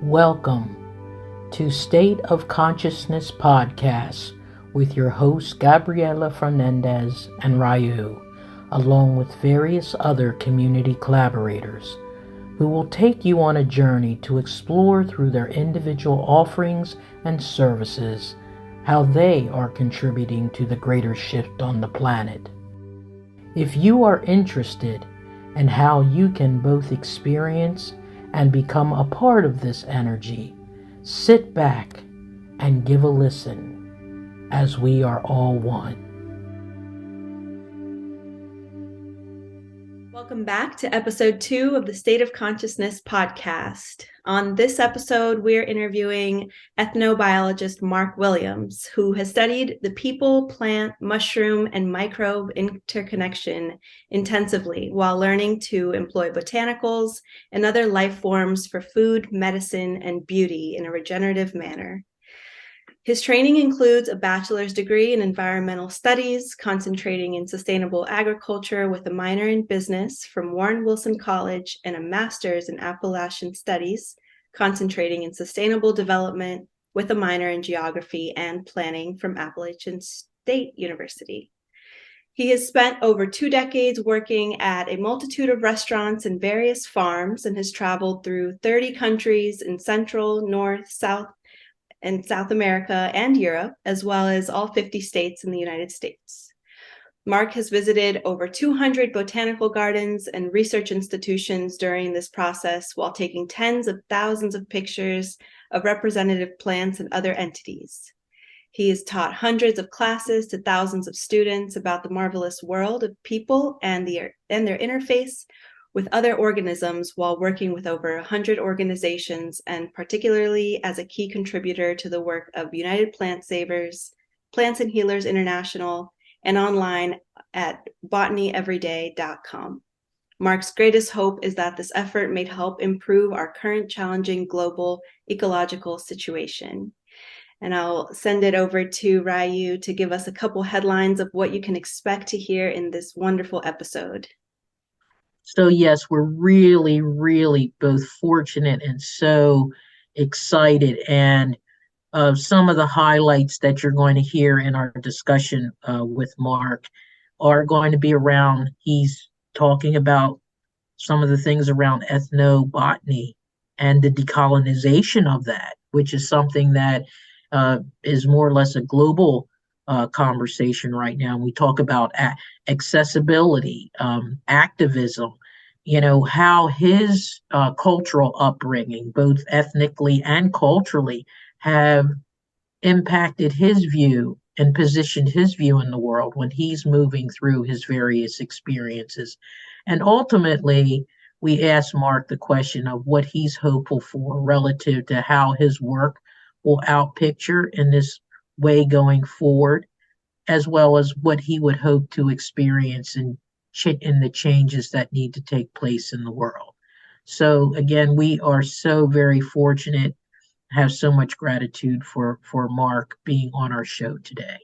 Welcome to State of Consciousness Podcast with your hosts Gabriela Fernandez and Ryu, along with various other community collaborators, who will take you on a journey to explore through their individual offerings and services how they are contributing to the greater shift on the planet. If you are interested in how you can both experience and become a part of this energy, sit back and give a listen as we are all one. Welcome back to episode 2 of the State of Consciousness podcast. On this episode, we're interviewing ethnobiologist Marc Williams, who has studied the people, plant, mushroom, and microbe interconnection intensively while learning to employ botanicals and other life forms for food, medicine, and beauty in a regenerative manner. His training includes a bachelor's degree in environmental studies, concentrating in sustainable agriculture with a minor in business from Warren Wilson College, and a master's in Appalachian Studies, concentrating in sustainable development with a minor in geography and planning from Appalachian State University. He has spent over 2 decades working at a multitude of restaurants and various farms and has traveled through 30 countries in Central, North, South, and South America and Europe, as well as all 50 states in the United States. Marc has visited over 200 botanical gardens and research institutions during this process while taking tens of thousands of pictures of representative plants and other entities. He has taught hundreds of classes to thousands of students about the marvelous world of people and their interface with other organisms while working with over 100 organizations, and particularly as a key contributor to the work of United Plant Savers, Plants and Healers International, and online at botanyeveryday.com. Marc's greatest hope is that this effort may help improve our current challenging global ecological situation. And I'll send it over to Ryu to give us a couple headlines of what you can expect to hear in this wonderful episode. So yes, we're really both fortunate and so excited. And some of the highlights that you're going to hear in our discussion with Marc are going to be around, he's talking about some of the things around ethnobotany and the decolonization of that, which is something that is more or less a global conversation right now. We talk about accessibility, activism, how his cultural upbringing, both ethnically and culturally, have impacted his view and positioned his view in the world when he's moving through his various experiences. And ultimately, we asked Marc the question of what he's hopeful for relative to how his work will outpicture in this way going forward, as well as what he would hope to experience in the changes that need to take place in the world. So again, we are so very fortunate, have so much gratitude for Marc being on our show today.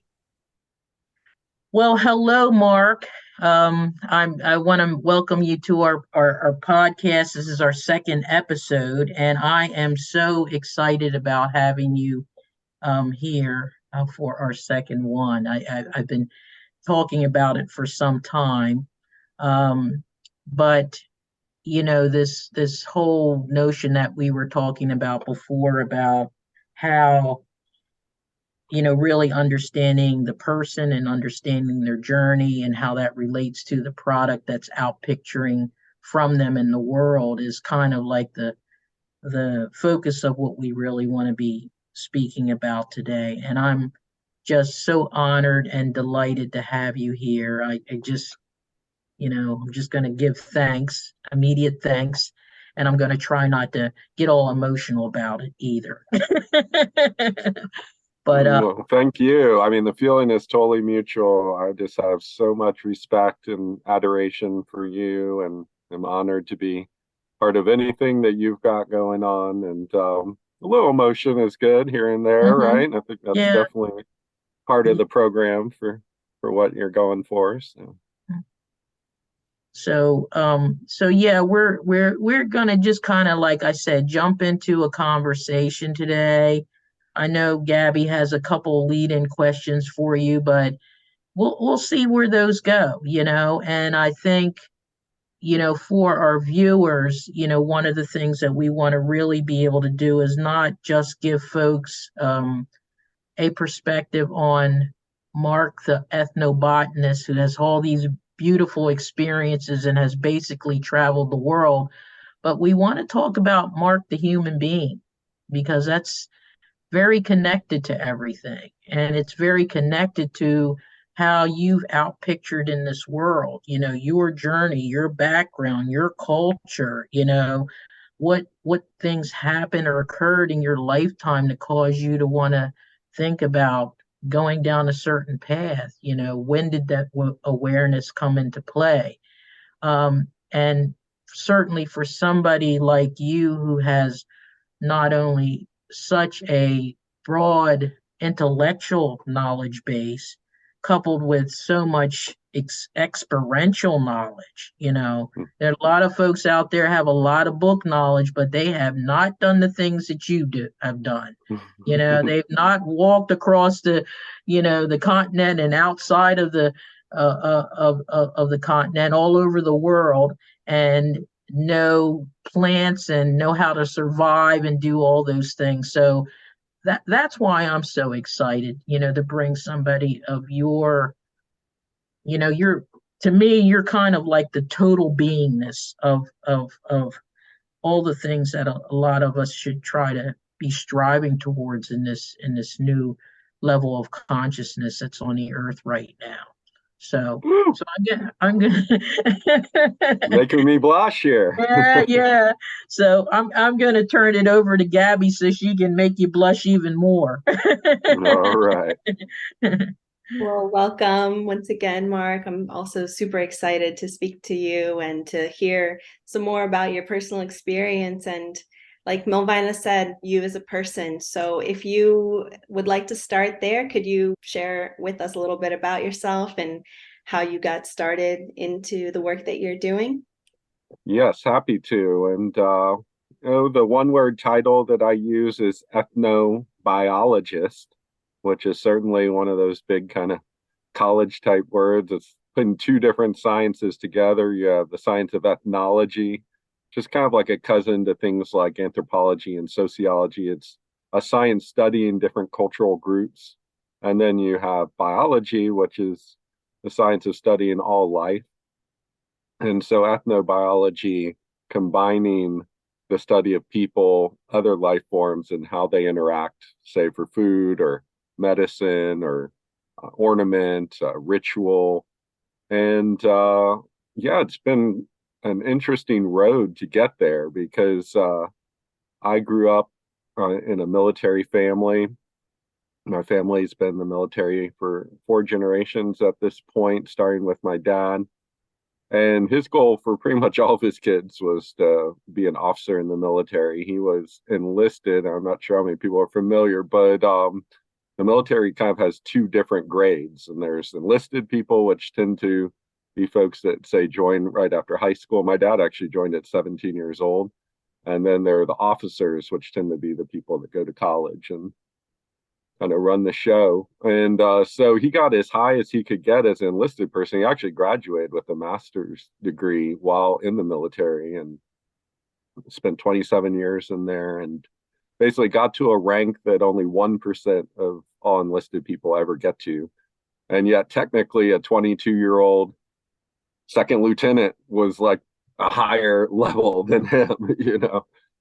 Well, hello, Marc. I want to welcome you to our podcast. This is our second episode, and I am so excited about having you here for our second one. I've been talking about it for some time, but this whole notion that we were talking about before about how really understanding the person and understanding their journey and how that relates to the product that's outpicturing from them in the world is kind of like the focus of what we really want to be speaking about today. And I'm just so honored and delighted to have you here. I'm just going to give thanks, immediate thanks, and I'm going to try not to get all emotional about it either. But well, thank you. I mean, the feeling is totally mutual. I just have so much respect and adoration for you, and I'm honored to be part of anything that you've got going on. And a little emotion is good here and there, right? I think that's definitely part of the program for what you're going for. So. So yeah, we're gonna just kind of, like I said, jump into a conversation today. I know Gabby has a couple lead-in questions for you, but we'll see where those go, and I think, for our viewers, one of the things that we want to really be able to do is not just give folks a perspective on Mark, the ethnobotanist who has all these beautiful experiences and has basically traveled the world, but we want to talk about Mark, the human being, because that's very connected to everything. And it's very connected to how you've outpictured in this world, your journey, your background, your culture, what things happened or occurred in your lifetime to cause you to want to think about going down a certain path. When did that awareness come into play? And certainly for somebody like you who has not only such a broad intellectual knowledge base coupled with so much experiential knowledge. There are a lot of folks out there have a lot of book knowledge, but they have not done the things that have done. They've not walked across the continent and outside of the of the continent, all over the world, and know plants and know how to survive and do all those things. So that's why I'm so excited, to bring somebody of you're to me, you're kind of like the total beingness of all the things that a lot of us should try to be striving towards in this new level of consciousness that's on the earth right now. So Woo! so I'm gonna Making me blush here. yeah. So I'm gonna turn it over to Gabby so she can make you blush even more. All right. Well, welcome once again, Mark. I'm also super excited to speak to you and to hear some more about your personal experience and, like Milvina said, you as a person. So if you would like to start there, could you share with us a little bit about yourself and how you got started into the work that you're doing? Yes, happy to. And the one-word title that I use is ethnobiologist, which is certainly one of those big kind of college type words. It's putting two different sciences together. You have the science of ethnology, which is kind of like a cousin to things like anthropology and sociology. It's a science studying different cultural groups. And then you have biology, which is the science of studying all life. And so ethnobiology, combining the study of people, other life forms, and how they interact, say for food or medicine or ornament, ritual. And yeah, it's been an interesting road to get there because I grew up in a military family. My family's been in the military for 4 generations at this point, starting with my dad. And his goal for pretty much all of his kids was to be an officer in the military. He was enlisted. I'm not sure how many people are familiar, but the military kind of has two different grades. And there's enlisted people, which tend to be folks that, say, join right after high school. My dad actually joined at 17 years old. And then there are the officers, which tend to be the people that go to college and kind of run the show. And so he got as high as he could get as an enlisted person. He actually graduated with a master's degree while in the military and spent 27 years in there and basically got to a rank that only 1% of all enlisted people ever get to. And yet technically a 22-year-old second lieutenant was like a higher level than him.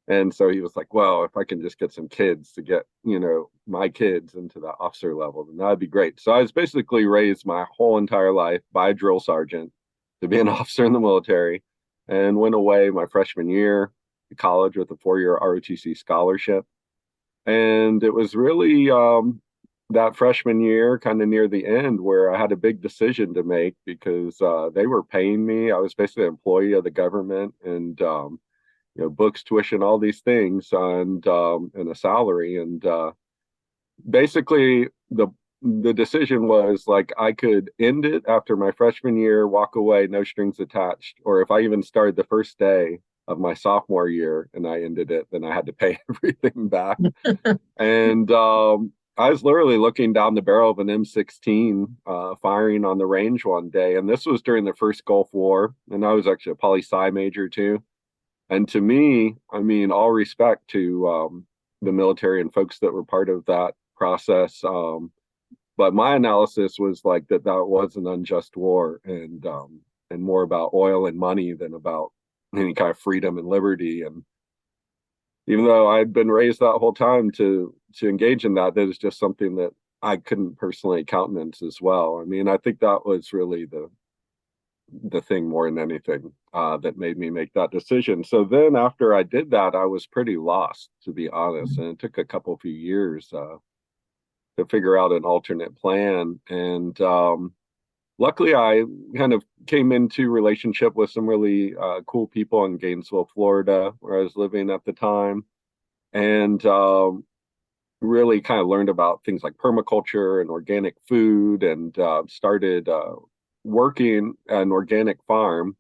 And so he was like, well, if I can just get some kids to get, my kids into the officer level, then that'd be great. So I was basically raised my whole entire life by a drill sergeant to be an officer in the military, and went away my freshman year to college with a 4-year ROTC scholarship. And it was really that freshman year, kind of near the end, where I had a big decision to make because they were paying me. I was basically an employee of the government, and books, tuition, all these things, and a salary. And basically, the the decision was like I could end it after my freshman year, walk away, no strings attached, or if I even started the first day of my sophomore year and I ended it, then I had to pay everything back. And I was literally looking down the barrel of an M16 firing on the range one day. And this was during the first Gulf War. And I was actually a poli-sci major too. And to me, I mean, all respect to the military and folks that were part of that process. But my analysis was like that was an unjust war and more about oil and money than about any kind of freedom and liberty. And even though I'd been raised that whole time to engage in that, that is just something that I couldn't personally countenance as well. I mean, I think that was really the thing more than anything that made me make that decision. So then after I did that, I was pretty lost, to be honest. And it took a few years to figure out an alternate plan. And luckily, I kind of came into relationship with some really cool people in Gainesville, Florida, where I was living at the time. And really kind of learned about things like permaculture and organic food, and started working at an organic farm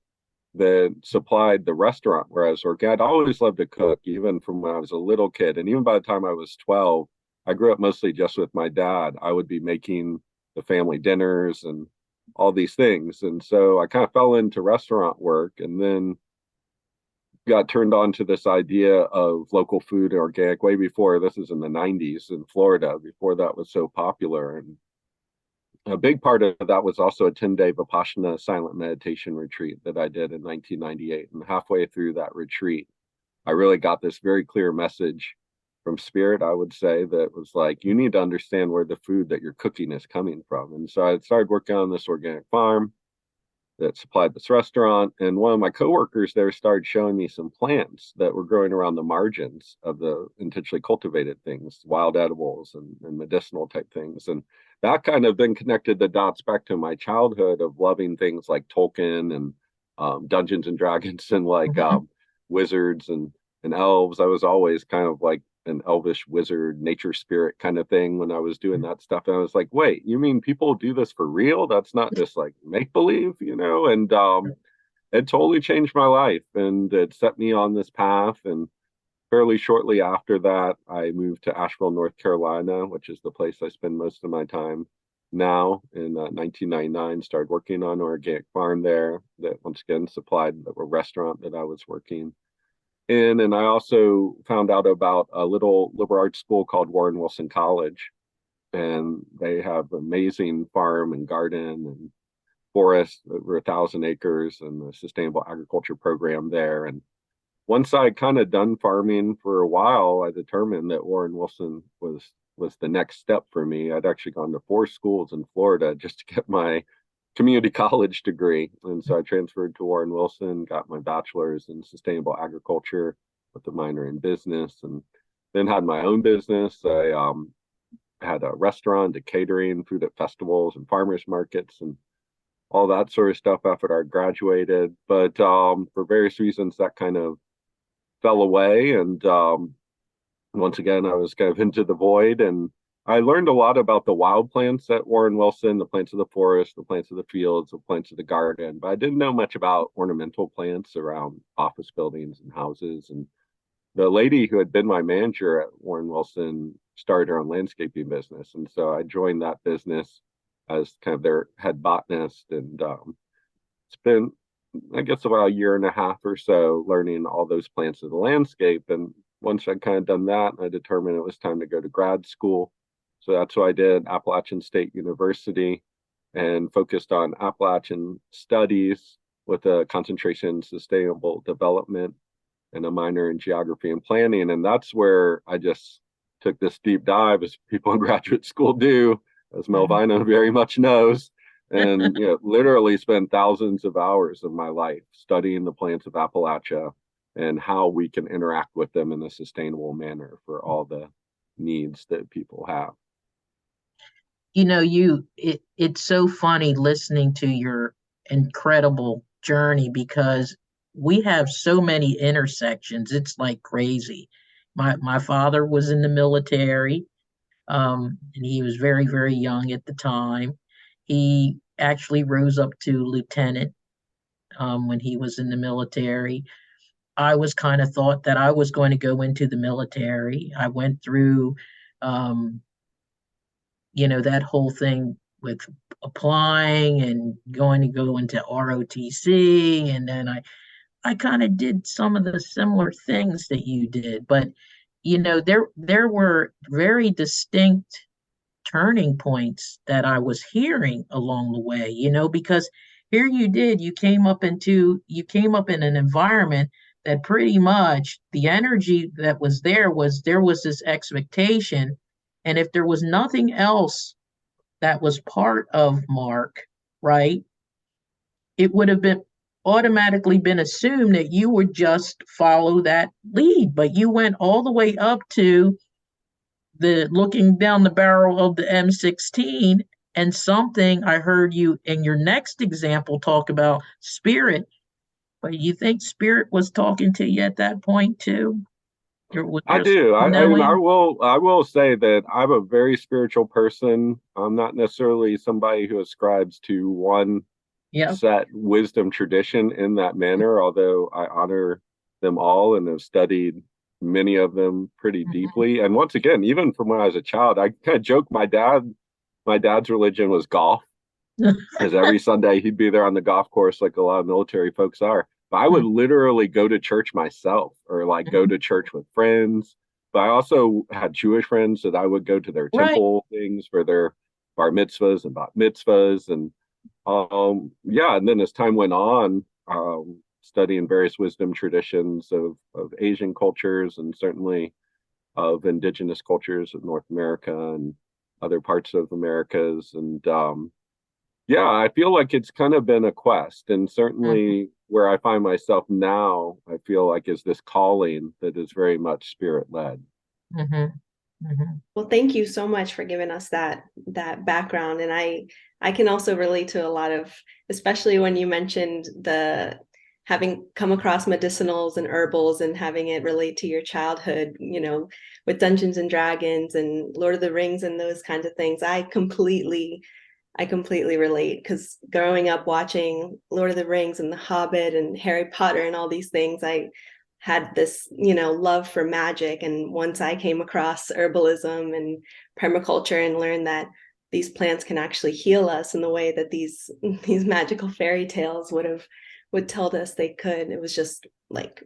that supplied the restaurant where I was working. I'd always loved to cook, even from when I was a little kid. And even by the time I was 12, I grew up mostly just with my dad. I would be making the family dinners and all these things. And so I kind of fell into restaurant work, and then got turned on to this idea of local food and organic way before. This is in the 90s in Florida, before that was so popular. And a big part of that was also a 10-day Vipassana silent meditation retreat that I did in 1998. And halfway through that retreat, I really got this very clear message from Spirit, I would say, that was like, you need to understand where the food that you're cooking is coming from. And so I started working on this organic farm that supplied this restaurant. And one of my coworkers there started showing me some plants that were growing around the margins of the intentionally cultivated things, wild edibles and medicinal type things. And that kind of then connected the dots back to my childhood of loving things like Tolkien and Dungeons and Dragons and like wizards and elves. I was always kind of like an elvish wizard, nature spirit kind of thing when I was doing that stuff. And I was like, wait, you mean people do this for real? That's not just like make believe, you know? And it totally changed my life, and it set me on this path. And fairly shortly after that, I moved to Asheville, North Carolina, which is the place I spend most of my time now. In 1999, started working on an organic farm there that once again supplied the restaurant that I was working in. And I also found out about a little liberal arts school called Warren Wilson College, and they have amazing farm and garden and forest, over 1,000 acres, and the sustainable agriculture program there. And once I kind of done farming for a while, I determined that Warren Wilson was the next step for me. I'd actually gone to 4 schools in Florida just to get my community college degree. And so I transferred to Warren Wilson, got my bachelor's in sustainable agriculture with a minor in business, and then had my own business. I had a restaurant, did catering, food at festivals and farmers markets and all that sort of stuff after I graduated. But for various reasons, that kind of fell away. And once again, I was kind of into the void, and I learned a lot about the wild plants at Warren Wilson, the plants of the forest, the plants of the fields, the plants of the garden, but I didn't know much about ornamental plants around office buildings and houses. And the lady who had been my manager at Warren Wilson started her own landscaping business. And so I joined that business as kind of their head botanist. And it's been, I guess, about a year and a half or so learning all those plants of the landscape. And once I'd kind of done that, I determined it was time to go to grad school. So that's what I did, Appalachian State University, and focused on Appalachian Studies with a concentration in sustainable development and a minor in geography and planning. And that's where I just took this deep dive, as people in graduate school do, as Melvina very much knows, and literally spent thousands of hours of my life studying the plants of Appalachia and how we can interact with them in a sustainable manner for all the needs that people have. It's so funny listening to your incredible journey, because we have so many intersections. It's like crazy. My father was in the military. And he was very, very young at the time. He actually rose up to lieutenant when he was in the military. I was kind of thought that I was going to go into the military. I went through, um, that whole thing with applying and going to go into ROTC, and then I kind of did some of the similar things that you did, but there were very distinct turning points that I was hearing along the way, because here you came up in an environment that pretty much the energy that was there was this expectation. And if there was nothing else that was part of Mark, right, it would have been automatically been assumed that you would just follow that lead. But you went all the way up to the looking down the barrel of the M16, and something I heard you in your next example talk about spirit. But you think spirit was talking to you at that point too? I There's do. I mean, knowing. I will say that I'm a very spiritual person. I'm not necessarily somebody who ascribes to one Yeah. set wisdom tradition in that manner, although I honor them all and have studied many of them pretty Mhm. deeply. And once again, even from when I was a child, I kind of joke my dad's religion was golf, because every Sunday he'd be there on the golf course like a lot of military folks are. But I would literally go to church myself or like go to church with friends. But I also had Jewish friends that I would go to their Right. temple things for their bar mitzvahs and bat mitzvahs. And yeah, and then as time went on, studying various wisdom traditions of Asian cultures and certainly of indigenous cultures of North America and other parts of Americas. And yeah, I feel like it's kind of been a quest. And Mhm. certainly where I find myself now, I feel like is this calling that is very much spirit led. Mhm. Mhm. Well, thank you so much for giving us that background. And I can also relate to a lot of, especially when you mentioned the having come across medicinals and herbals and having it relate to your childhood, with Dungeons and Dragons and Lord of the Rings and those kinds of things. I completely relate, because growing up watching Lord of the Rings and The Hobbit and Harry Potter and all these things, I had this, love for magic. And once I came across herbalism and permaculture and learned that these plants can actually heal us in the way that these magical fairy tales would tell us they could, it was just like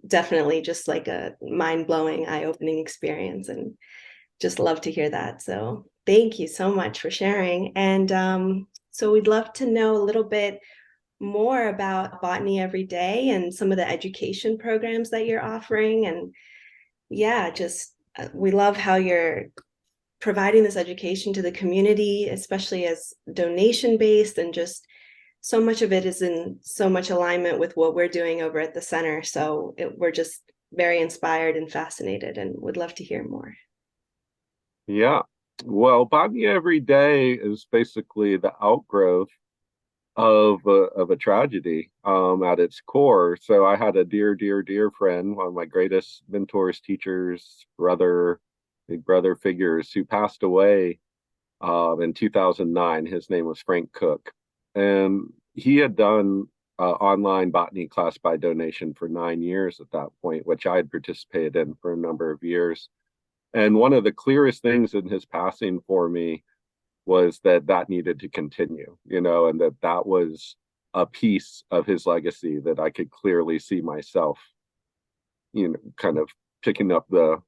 definitely just like a mind-blowing, eye-opening experience. And just love to hear that. So thank you so much for sharing. And so we'd love to know a little bit more about Botany Every Day and some of the education programs that you're offering. And yeah, just we love how you're providing this education to the community, especially as donation based, and just so much of it is in so much alignment with what we're doing over at the center. So we're just very inspired and fascinated and would love to hear more. Yeah. Well, Botany Every Day is basically the outgrowth of a tragedy at its core. So I had a dear, dear, dear friend, one of my greatest mentors, teachers, big brother figures, who passed away in 2009. His name was Frank Cook, and he had done online botany class by donation for 9 years at that point, which I had participated in for a number of years. And one of the clearest things in his passing for me was that that needed to continue, and that was a piece of his legacy that I could clearly see myself, kind of picking up the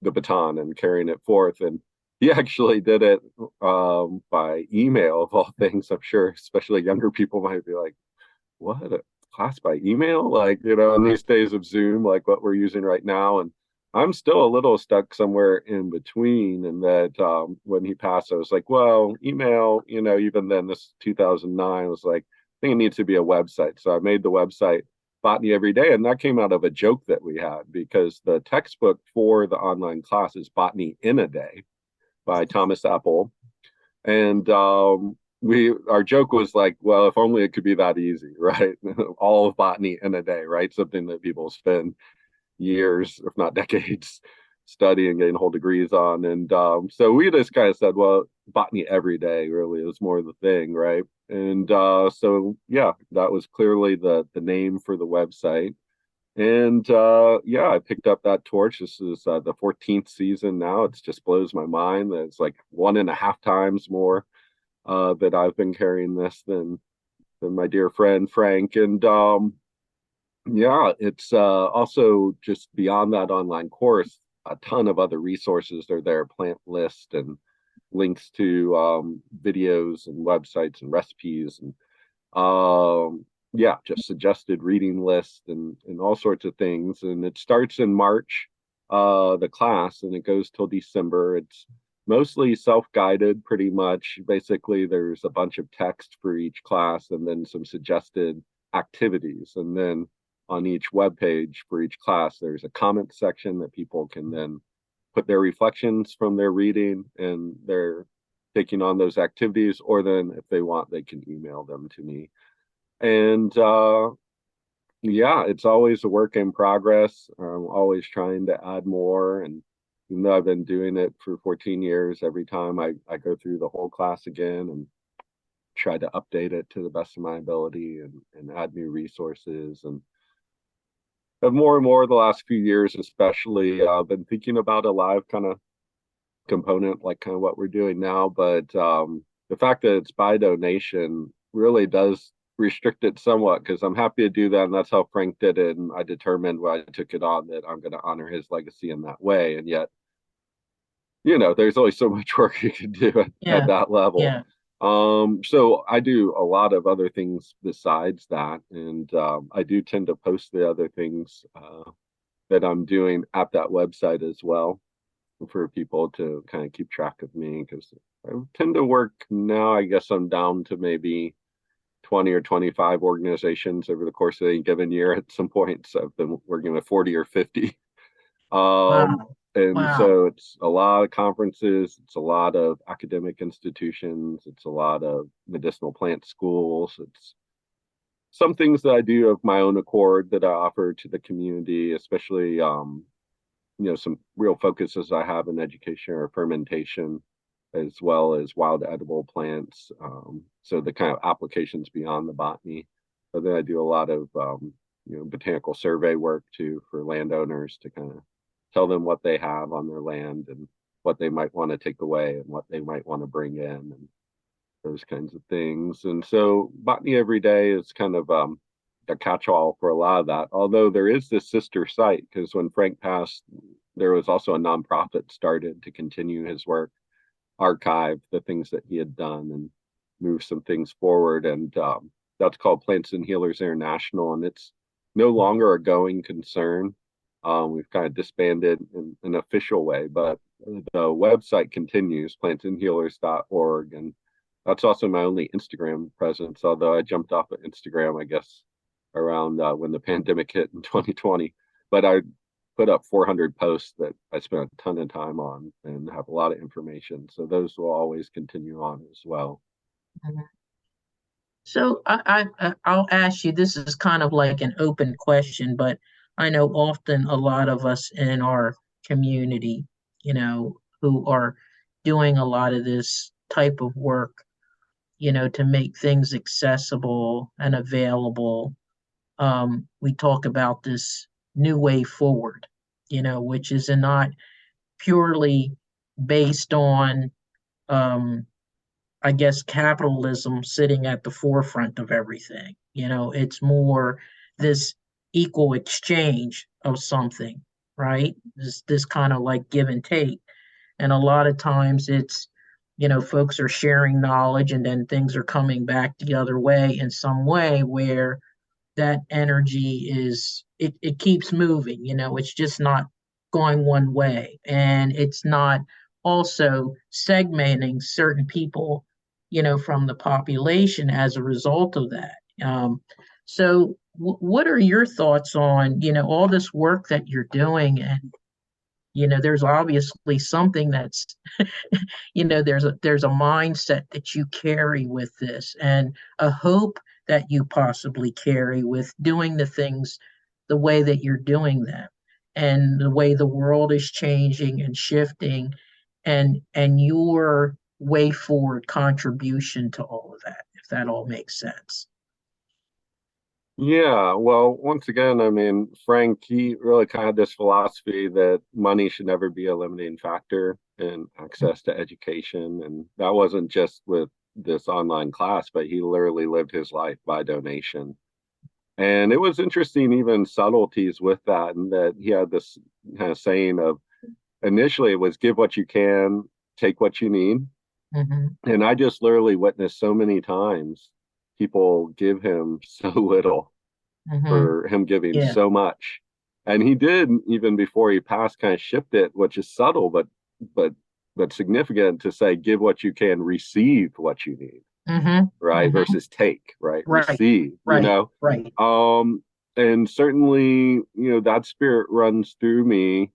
baton and carrying it forth. And he actually did it by email of all things. I'm sure, especially younger people might be like, "What, a class by email?" Like, in these days of Zoom, like what we're using right now. And I'm still a little stuck somewhere in between. And that when he passed, I was like, well, email, even then, this 2009 was like, I think it needs to be a website. So I made the website Botany Every Day. And that came out of a joke that we had, because the textbook for the online class is Botany in a Day by Thomas Apple. And our joke was like, well, if only it could be that easy, right? All of botany in a day, right? Something that people spend years, if not decades, studying and getting whole degrees on. And so we just kind of said, well, botany every day really is more the thing, right? And so yeah, that was clearly the name for the website. And yeah, I picked up that torch. This is the 14th season now. It just blows my mind that it's like 1.5 times more that I've been carrying this than my dear friend Frank. And yeah, it's also just beyond that online course, a ton of other resources are there, plant list and links to videos and websites and recipes and yeah, just suggested reading list and all sorts of things. And it starts in March, the class, and it goes till December. It's mostly self-guided, pretty much. Basically, there's a bunch of text for each class and then some suggested activities. And then on each web page for each class, there's a comment section that people can then put their reflections from their reading and their taking on those activities, or then if they want, they can email them to me. And yeah, it's always a work in progress. I'm always trying to add more. And even though I've been doing it for 14 years, every time I go through the whole class again and try to update it to the best of my ability and add new resources. And have more and more the last few years, especially, been thinking about a live kind of component, like kind of what we're doing now. But the fact that it's by donation really does restrict it somewhat, because I'm happy to do that, and that's how Frank did it. And I determined when I took it on that I'm going to honor his legacy in that way. And yet, there's only so much work you can do at that level. Yeah. So I do a lot of other things besides that, and I do tend to post the other things that I'm doing at that website as well, for people to kind of keep track of me, because I tend to work now. I guess I'm down to maybe 20 or 25 organizations over the course of a given year at some point. So I've been working with 40 or 50. Wow. And Wow. so it's a lot of conferences, it's a lot of academic institutions, it's a lot of medicinal plant schools. It's some things that I do of my own accord that I offer to the community, especially some real focuses I have in education or fermentation, as well as wild edible plants. So the kind of applications beyond the botany. But then I do a lot of botanical survey work too, for landowners, to kind of tell them what they have on their land and what they might want to take away and what they might want to bring in and those kinds of things. And so botany every day is kind of a catch-all for a lot of that. Although there is this sister site, because when Frank passed, there was also a nonprofit started to continue his work, archive the things that he had done and move some things forward. And that's called Plants and Healers International. And it's no longer a going concern. We've kind of disbanded in an official way, but the website continues, plantsandhealers.org. And that's also my only Instagram presence, although I jumped off of Instagram, I guess, around when the pandemic hit in 2020. But I put up 400 posts that I spent a ton of time on and have a lot of information. So those will always continue on as well. So I'll ask you, this is kind of like an open question, but I know often a lot of us in our community, who are doing a lot of this type of work, to make things accessible and available. We talk about this new way forward, which is not purely based on, I guess, capitalism sitting at the forefront of everything. It's more this equal exchange of something, right? This kind of like give and take. And a lot of times it's, folks are sharing knowledge and then things are coming back the other way in some way, where that energy it keeps moving. It's just not going one way, and it's not also segmenting certain people, from the population as a result of that. So what are your thoughts on, all this work that you're doing? And there's obviously something that's there's a mindset that you carry with this, and a hope that you possibly carry with doing the things the way that you're doing them. and the way the world is changing and shifting, and your way forward contribution to all of that, if that all makes sense. Yeah, well, once again, I mean, Frank, he really kind of had this philosophy that money should never be a limiting factor in access to education. And that wasn't just with this online class, but he literally lived his life by donation. And it was interesting, even subtleties with that, and that he had this kind of saying of initially it was give what you can, take what you need. Mm-hmm. And I just literally witnessed so many times people give him so little Mm-hmm. for him giving Yeah. so much. And he did, even before he passed, kind of shift it, which is subtle but significant, to say give what you can, receive what you need, Mm-hmm. right? Mm-hmm. Versus take, right? Right. Receive, Right. Right. And certainly, that spirit runs through me.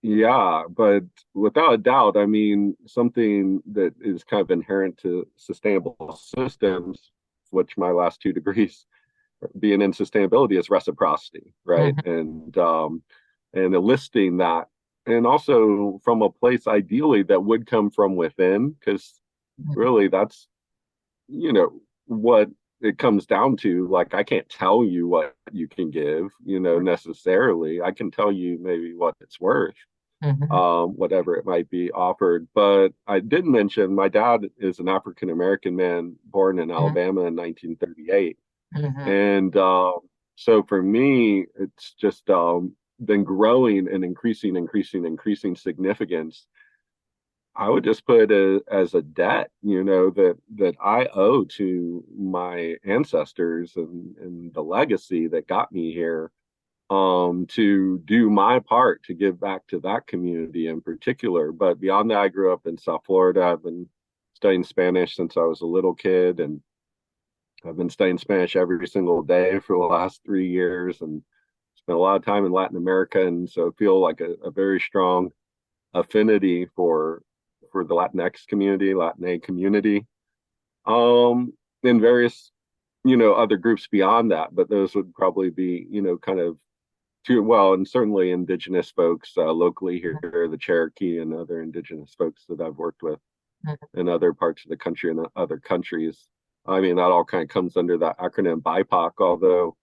Yeah, but without a doubt, I mean, something that is kind of inherent to sustainable systems, which my last 2 degrees being in sustainability, is reciprocity, right? Mm-hmm. And eliciting that, and also from a place ideally that would come from within, because really that's what it comes down to. Like, I can't tell you what you can give, necessarily. I can tell you maybe what it's worth, whatever it might be offered. But I did mention my dad is an African American man born in Alabama in 1938. Mm-hmm. And so for me, it's just been growing and increasing significance. I would just put it as a debt, that I owe to my ancestors and the legacy that got me here, to do my part to give back to that community in particular. But beyond that, I grew up in South Florida. I've been studying Spanish since I was a little kid, and I've been studying Spanish every single day for the last 3 years, and spent a lot of time in Latin America. And so I feel like a very strong affinity for the Latinx community, Latin community, and various, other groups beyond that. But those would probably be, kind of well, and certainly indigenous folks locally here, the Cherokee and other indigenous folks that I've worked with in other parts of the country and other countries. I mean, that all kind of comes under that acronym BIPOC, although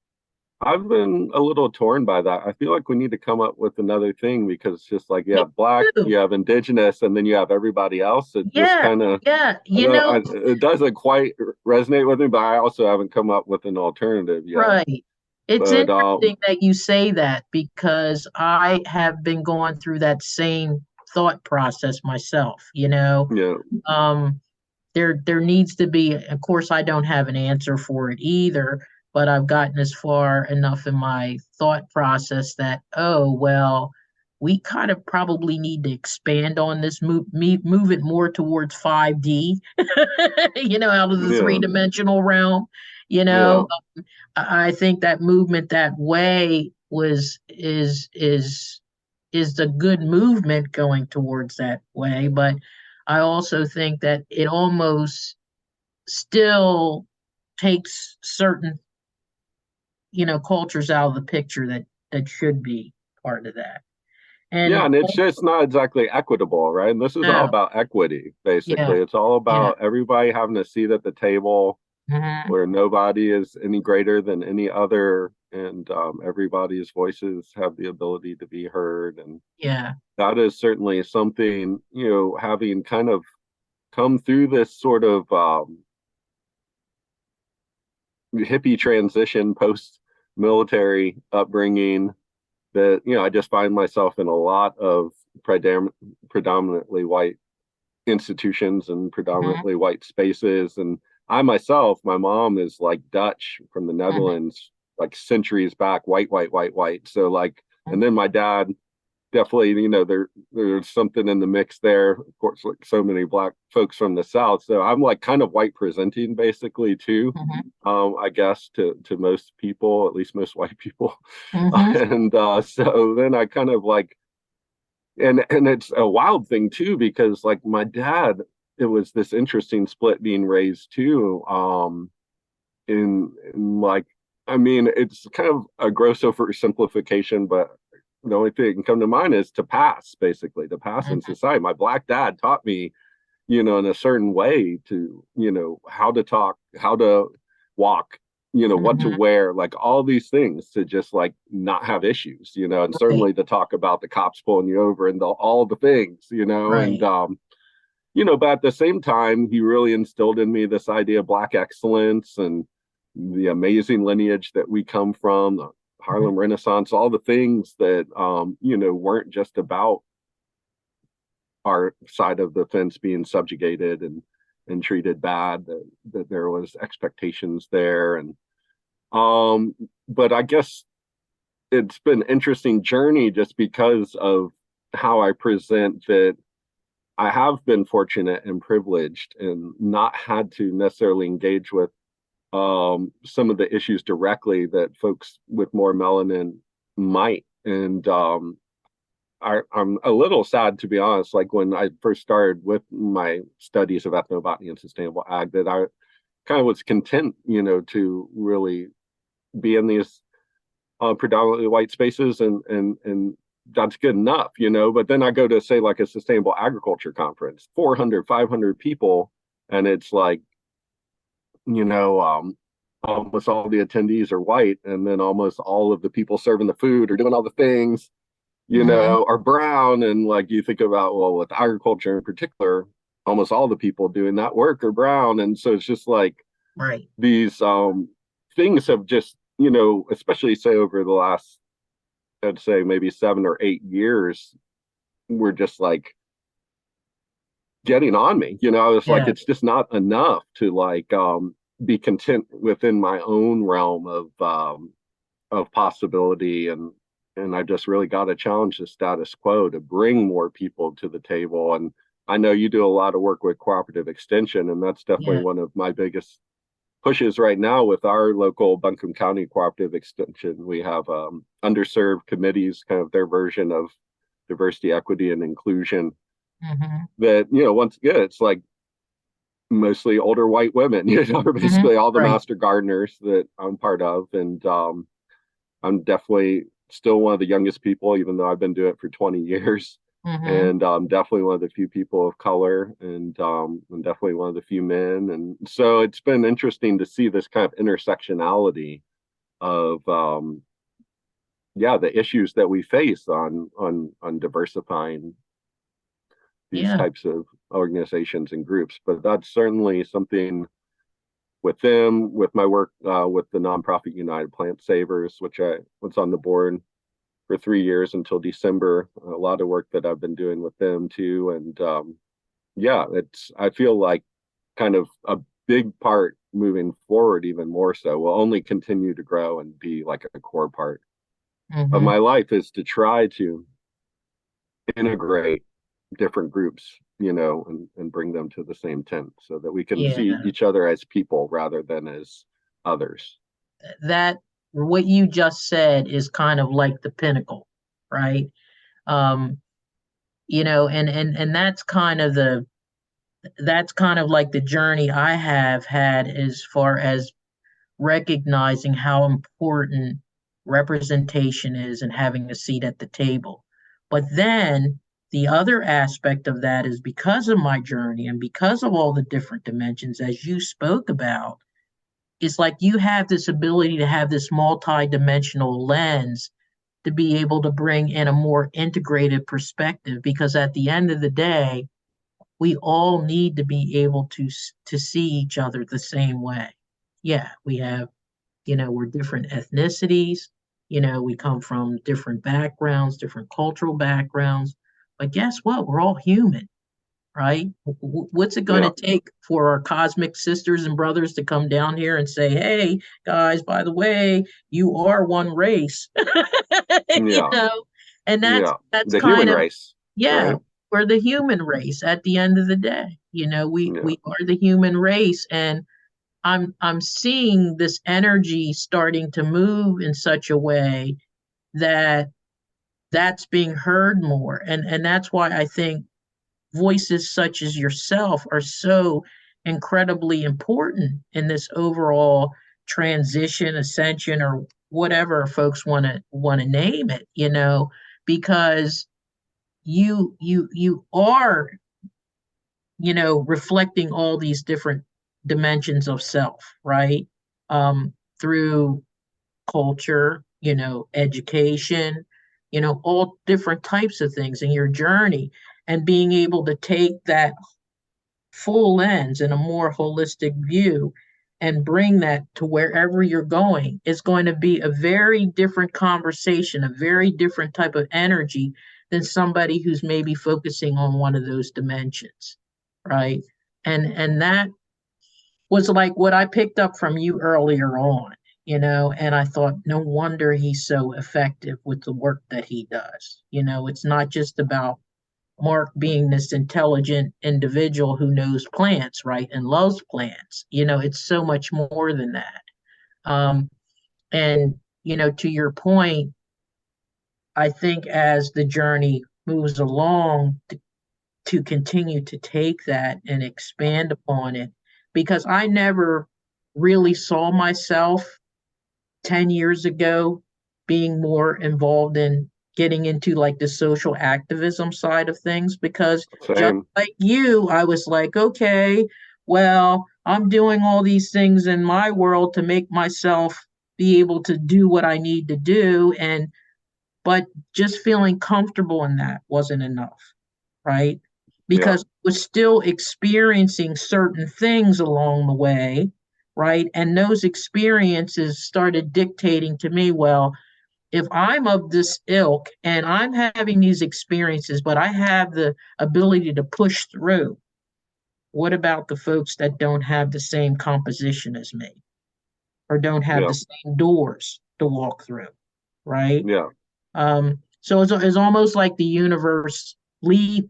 I've been a little torn by that. I feel like we need to come up with another thing, because it's just like you have Black, you have indigenous, and then you have everybody else. It just kind of, it doesn't quite resonate with me, but I also haven't come up with an alternative yet. Right. It's But interesting that you say that, because I have been going through that same thought process myself, yeah, there needs to be, of course, I don't have an answer for it either, but I've gotten as far enough in my thought process that, oh, well, we kind of probably need to expand on this, move it more towards 5D, out of the yeah, three-dimensional realm. yeah, I think that movement that way is a good movement going towards that way, but I also think that it almost still takes certain, cultures out of the picture that should be part of that. yeah. And And it's just not exactly equitable, right? And this is all no, about equity, yeah, basically. It's all yeah. about everybody having a seat at the table, Mhm. where nobody is any greater than any other, and everybody's voices have the ability to be heard. And Yeah. that is certainly something, having kind of come through this sort of hippie transition, post military upbringing, that, I just find myself in a lot of predominantly white institutions and Mhm. predominantly white spaces. And I myself, my mom is like Dutch from the Mhm. Netherlands, like centuries back, white, white, white, white. So like, Mhm. and then my dad definitely, there's something in the mix there. Of course, like so many Black folks from the South. So I'm like kind of white presenting basically too. Mhm. I guess to most people, at least most white people. Mhm. And so then I kind of like, and it's a wild thing too, because like my dad, it was this interesting split being raised too, in like I mean, it's kind of a gross oversimplification, but the only thing that can come to mind is to pass, basically, to pass in Mhm. society. My Black dad taught me, in a certain way to, how to talk, how to walk, what to Mhm. wear, like all these things to just like not have issues, and Right, certainly to talk about the cops pulling you over and all the things, and right. but at the same time, he really instilled in me this idea of Black excellence and the amazing lineage that we come from, the Mhm. Harlem Renaissance, all the things that, weren't just about our side of the fence being subjugated and treated bad, that there was expectations there. And, but I guess it's been an interesting journey just because of how I present that I have been fortunate and privileged and not had to necessarily engage with some of the issues directly that folks with more melanin might. And I'm a little sad, to be honest. Like when I first started with my studies of ethnobotany and sustainable ag, that I kind of was content, to really be in these predominantly white spaces, and that's good enough, But then I go to say like a sustainable agriculture conference, 400, 500 people, and it's like, you know, um, almost all the attendees are white, and then almost all of the people serving the food or doing all the things, Mhm. are brown. And like you think about, well, with agriculture in particular, almost all the people doing that work are brown. And so it's just like Right. these things have just, especially say over the last, I'd say maybe 7 or 8 years, we're just like getting on me. I was like, Yeah. it's just not enough to like be content within my own realm of possibility. And I just really got to challenge the status quo to bring more people to the table. And I know you do a lot of work with cooperative extension, and that's definitely Yeah. one of my biggest pushes right now with our local Buncombe County cooperative extension. We have underserved committees, kind of their version of diversity, equity, and inclusion. Mhm. That, once again, it's like mostly older white women, are Mhm. basically all the Right. master gardeners that I'm part of. And I'm definitely still one of the youngest people, even though I've been doing it for 20 years. Mhm. And definitely one of the few people of color, and definitely one of the few men. And so it's been interesting to see this kind of intersectionality of, yeah, the issues that we face on diversifying these Yeah. types of organizations and groups. But that's certainly something with them, with my work with the nonprofit United Plant Savers, which I was on the board for 3 years until December. A lot of work that I've been doing with them too. And yeah, I feel like kind of a big part moving forward, even more so, will only continue to grow and be like a core part of Mhm. my life, is to try to integrate different groups, and bring them to the same tent so that we can see Yeah. each other as people rather than as others. That what you just said is kind of like the pinnacle, right? Um, and that's kind of like the journey I have had as far as recognizing how important representation is and having a seat at the table. But then the other aspect of that is because of my journey and because of all the different dimensions, as you spoke about, it's like you have this ability to have this multi-dimensional lens to be able to bring in a more integrated perspective, because at the end of the day we all need to be able to see each other the same way. Yeah, we have, we're different ethnicities, we come from different backgrounds, different cultural backgrounds, but guess what, we're all human, right? What's it going to Yeah, take for our cosmic sisters and brothers to come down here and say, hey guys, by the way, you are one race? you yeah, know and yeah. that's The kind human of, race, yeah, right? we're the human race at the end of the day. Yeah, We are the human race, and I'm seeing this energy starting to move in such a way that that's being heard more, and that's why I think voices such as yourself are so incredibly important in this overall transition, ascension, or whatever folks want to name it, because you are, reflecting all these different dimensions of self, right? Through culture, education, all different types of things in your journey, and being able to take that full lens and a more holistic view and bring that to wherever you're going is going to be a very different conversation, a very different type of energy than somebody who's maybe focusing on one of those dimensions, right? And that was like what I picked up from you earlier on, and I thought, no wonder he's so effective with the work that he does. It's not just about Mark being this intelligent individual who knows plants, right, and loves plants. It's so much more than that. Um, and, to your point, I think as the journey moves along, to continue to take that and expand upon it, because I never really saw myself 10 years ago being more involved in getting into like the social activism side of things, because just Same. like you, I was like, okay, well, I'm doing all these things in my world to make myself be able to do what I need to do, but just feeling comfortable in that wasn't enough, right? Yeah. Because I was still experiencing certain things along the way, right? And those experiences started dictating to me, well, if I'm of this ilk and I'm having these experiences, but I have the ability to push through, what about the folks that don't have the same composition as me or don't have Yeah. the same doors to walk through, right? Yeah. So it's almost like the universe lead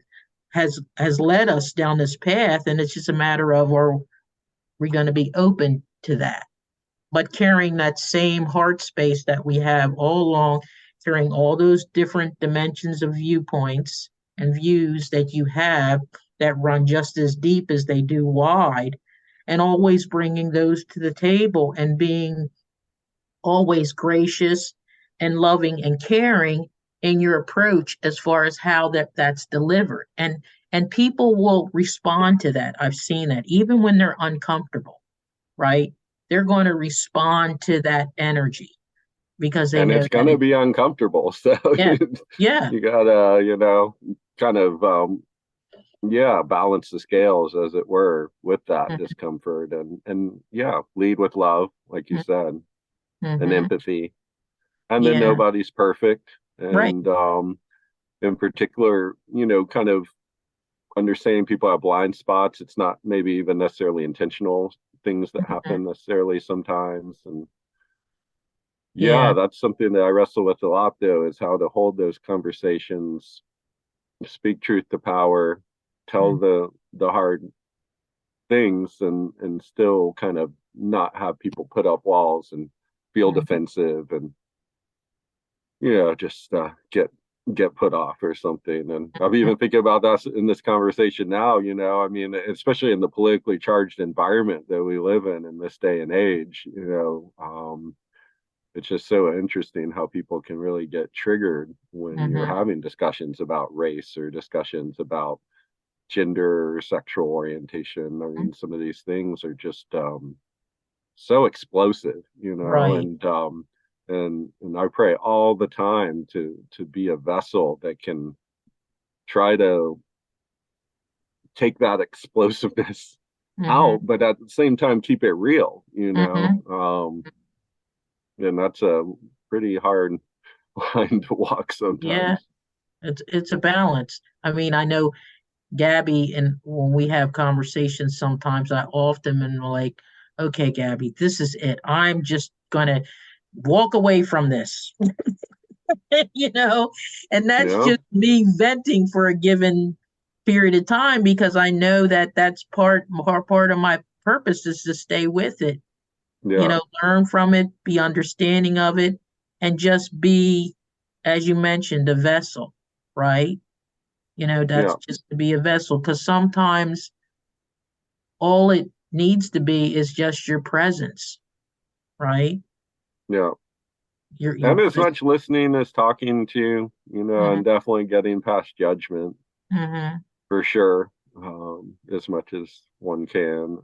has led us down this path, and it's just a matter of, are we going to be open to that? But carrying that same heart space that we have all along, carrying all those different dimensions of viewpoints and views that you have that run just as deep as they do wide, and always bringing those to the table and being always gracious and loving and caring in your approach as far as how that's delivered. And people will respond to that. I've seen that even when they're uncomfortable, right? They're going to respond to that energy because they And know it's that gonna be uncomfortable. So yeah, yeah, you gotta, kind of yeah, balance the scales as it were with that mm-hmm, discomfort and yeah, lead with love, like you said, and mm-hmm, empathy. And then yeah, nobody's perfect. right, And in particular, kind of understanding people have blind spots. It's not maybe even necessarily intentional things that mm-hmm, happen necessarily sometimes. And yeah, yeah, that's something that I wrestle with a lot though, is how to hold those conversations, speak truth to power, tell mm-hmm, the hard things and still kind of not have people put up walls and feel mm-hmm, defensive and just get put off or something. And I'm mm-hmm, even thinking about that in this conversation now. I mean, especially in the politically charged environment that we live in this day and age. It's just so interesting how people can really get triggered when you're mm-hmm, having discussions about race or discussions about gender or sexual orientation. I mean, some of these things are just so explosive, right, and I pray all the time to be a vessel that can try to take that explosiveness mm-hmm, out, but at the same time keep it real, mm-hmm, and that's a pretty hard line to walk yeah. sometimes. It's a balance. I mean, I know Gabby, and when we have conversations, sometimes I often am like, okay, Gabby, this is it. I'm just gonna walk away from this, you know, and that's Yeah, just me venting for a given period of time because I know that that's part of my purpose is to stay with it, yeah, learn from it, be understanding of it, and just be, as you mentioned, a vessel, right? That's yeah, just to be a vessel because sometimes all it needs to be is just your presence, right? Yeah. You're And as just much listening as talking to, mhm, and definitely getting past judgment mhm. for sure, as much as one can.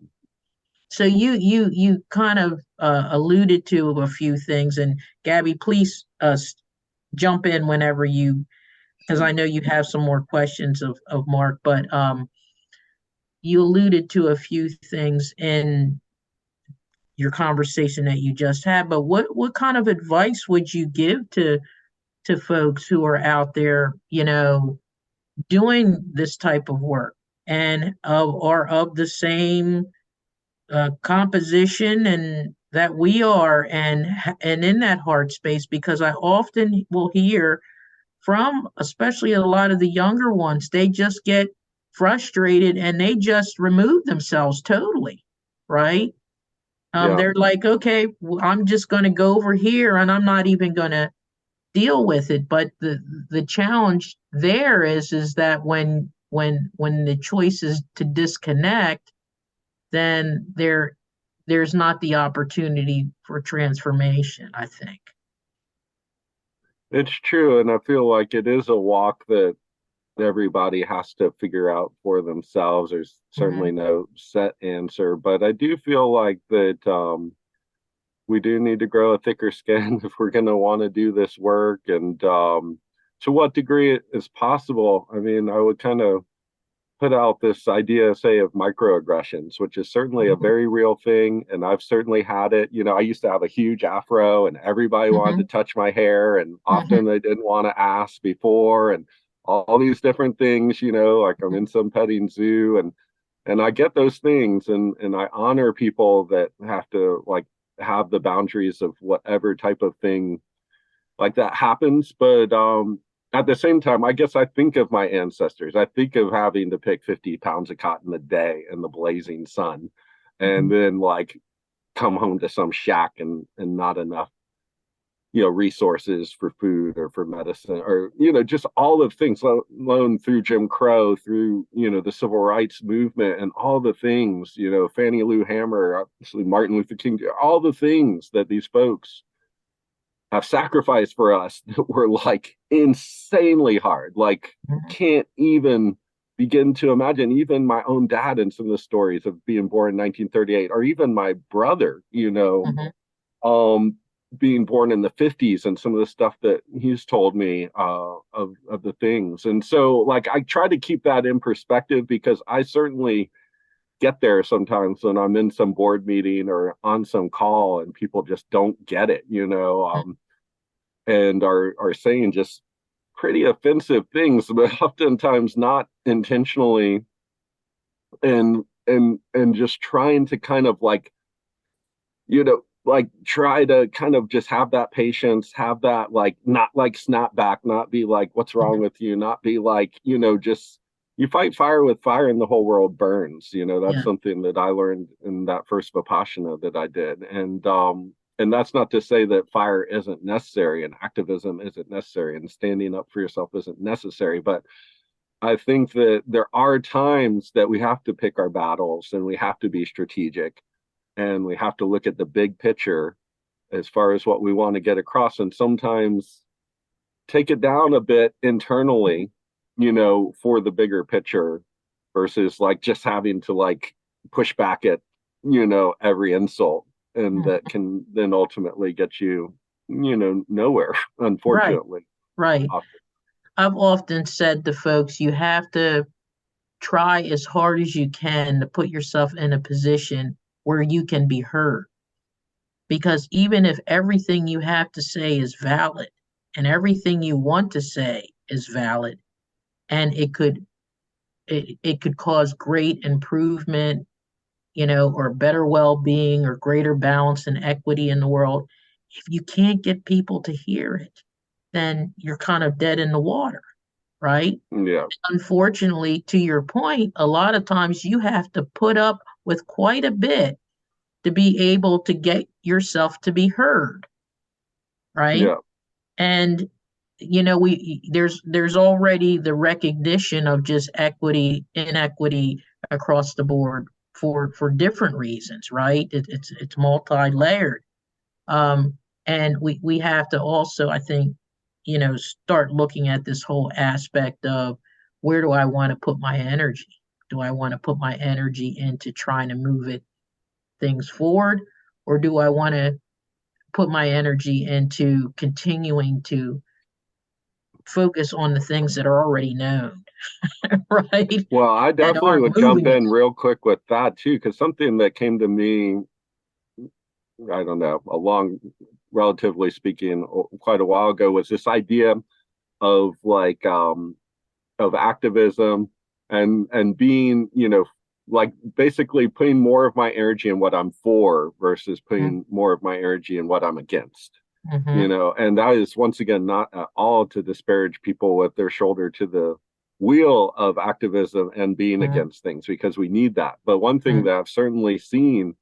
So you kind of alluded to a few things, and Gabby, please jump in whenever you, because I know you have some more questions of Mark, but you alluded to a few things in your conversation that you just had. But what kind of advice would you give to folks who are out there, doing this type of work and are of the same composition and that we are, and in that heart space? Because I often will hear from, especially a lot of the younger ones, they just get frustrated and they just remove themselves totally, right? Yeah. They're like, okay, I'm just going to go over here and I'm not even going to deal with it. But the challenge there is that when the choice is to disconnect, then there's not the opportunity for transformation, I think. It's true. And I feel like it is a walk that everybody has to figure out for themselves. There's certainly Mhm. no set answer, but I do feel like that we do need to grow a thicker skin if we're going to want to do this work. And to what degree it is possible, I mean, I would kind of put out this idea, say, of microaggressions, which is certainly a Mhm. very real thing. And I've certainly had it. I used to have a huge afro and everybody wanted to Mhm. touch my hair. And Mhm. often they didn't want to ask before. And all these different things, like I'm in some petting zoo and I get those things and I honor people that have to like have the boundaries of whatever type of thing like that happens. But at the same time, I guess I think of my ancestors. I think of having to pick 50 pounds of cotton a day in the blazing sun and Mhm. then like come home to some shack and not enough resources for food or for medicine or just all of things loan through Jim Crow, through the civil rights movement and all the things, Fannie Lou Hamer, obviously Martin Luther King, all the things that these folks have sacrificed for us that were like insanely hard. Like, Mhm. can't even begin to imagine. Even my own dad and some of the stories of being born in 1938, or even my brother, Mhm. um, being born in the 50s and some of the stuff that he's told me of the things. And so, like, I try to keep that in perspective because I certainly get there sometimes when I'm in some board meeting or on some call and people just don't get it, and are saying just pretty offensive things, but oftentimes not intentionally, and just trying to kind of like try to kind of just have that patience, have that like not like snap back, not be like, what's wrong Mhm. with you, not be like, just you fight fire with fire and the whole world burns. That's Yeah. something that I learned in that first Vipassana that I did. And that's not to say that fire isn't necessary and activism isn't necessary and standing up for yourself isn't necessary. But I think that there are times that we have to pick our battles and we have to be strategic and we have to look at the big picture as far as what we want to get across, and sometimes take it down a bit internally, for the bigger picture versus like just having to like push back at every insult, and Mhm. that can then ultimately get you nowhere, Right. unfortunately. Right. Often. I've often said to folks, you have to try as hard as you can to put yourself in a position where you can be heard. Because even if everything you have to say is valid and everything you want to say is valid, and it could cause great improvement, or better well-being or greater balance and equity in the world, if you can't get people to hear it, then you're kind of dead in the water, right? Yeah. Unfortunately, to your point, a lot of times you have to put up with quite a bit to be able to get yourself to be heard, right? Yeah. And we there's already the recognition of just equity, inequity across the board for different reasons, right? It's multi-layered. And we have to also, I think, start looking at this whole aspect of where do I want to put my energy? Do I want to put my energy into trying to move things forward, or do I want to put my energy into continuing to focus on the things that are already known, right? Well, I And definitely aren't would jump moving in us. real quick with that too, because something that came to me, I don't know, relatively speaking, quite a while ago was this idea of of activism and being, like basically putting more of my energy in what I'm for versus putting more of my energy in what I'm against. Mm-hmm. And that is once again not at all to disparage people with their shoulder to the wheel of activism and being Mm-hmm. against things, because we need that. But one thing Mm-hmm. that I've certainly seen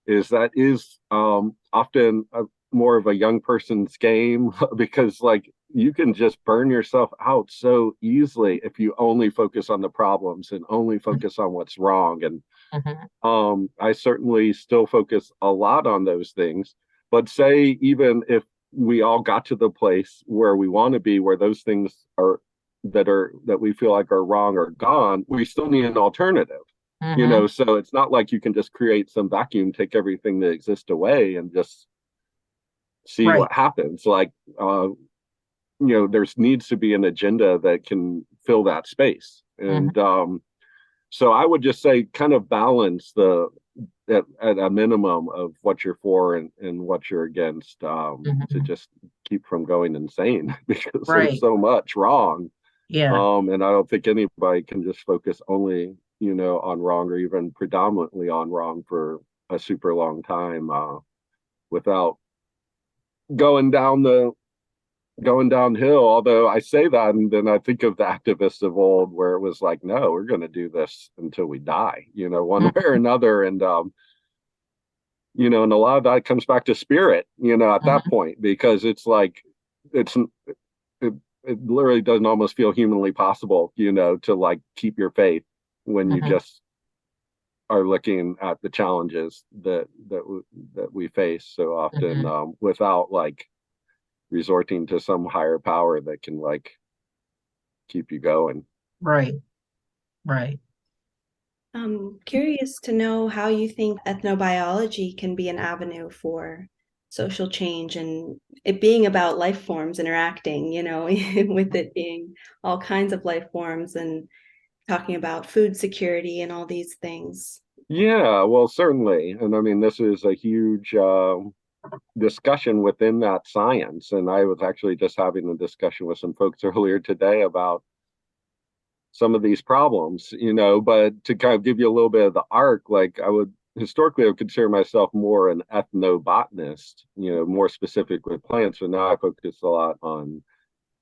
is that is often more of a young person's game because like you can just burn yourself out so easily if you only focus on the problems and only focus on what's wrong. And Mm-hmm. I certainly still focus a lot on those things. But say, even if we all got to the place where we want to be, where those things that we feel like are wrong are gone, we still need an alternative. Mm-hmm. So it's not like you can just create some vacuum, take everything that exists away, and just see Right. what happens. Like, there's needs to be an agenda that can fill that space. Mm-hmm. And so I would just say kind of balance at a minimum of what you're for and what you're against, to Mm-hmm. just keep from going insane because there's Right. so much wrong. Yeah. And I don't think anybody can just focus only, on wrong or even predominantly on wrong for a super long time, without going going downhill. Although I say that, and then I think of the activists of old, where it was like, no, we're going to do this until we die, one way or another. And and a lot of that comes back to spirit, at that Mm-hmm. point, because it's like it, it literally doesn't almost feel humanly possible, to like keep your faith when you Mm-hmm. just are looking at the challenges that we face so often, Mm-hmm. without like resorting to some higher power that can like keep you going. Right. Right. I'm curious to know how you think ethnobiology can be an avenue for social change and it being about life forms interacting, with it being all kinds of life forms and talking about food security and all these things. Yeah, well, certainly. And I mean, this is a huge discussion within that science. And I was actually just having a discussion with some folks earlier today about some of these problems, but to kind of give you a little bit of the arc, like I would consider myself more an ethnobotanist, more specific with plants. So now I focus a lot on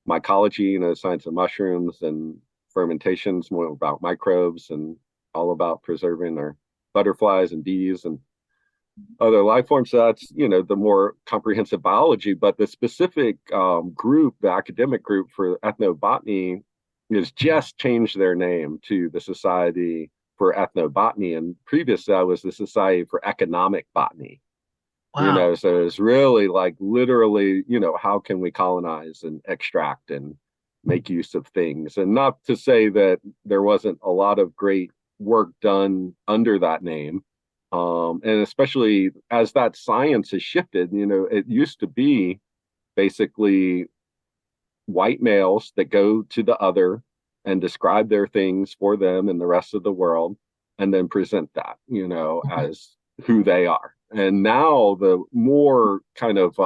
mycology, science of mushrooms and fermentations, more about microbes and all about preserving our butterflies and bees and other life forms. So that's, the more comprehensive biology, but the specific group, the academic group for ethnobotany, has just changed their name to the Society for Ethnobotany. And previous to that was the Society for Economic Botany. Wow. So it's really like literally, how can we colonize and extract and make use of things? And not to say that there wasn't a lot of great work done under that name. And especially as that science has shifted, it used to be basically white males that go to the other and describe their things for them and the rest of the world, and then present that, Mm-hmm. as who they are. And now the more kind of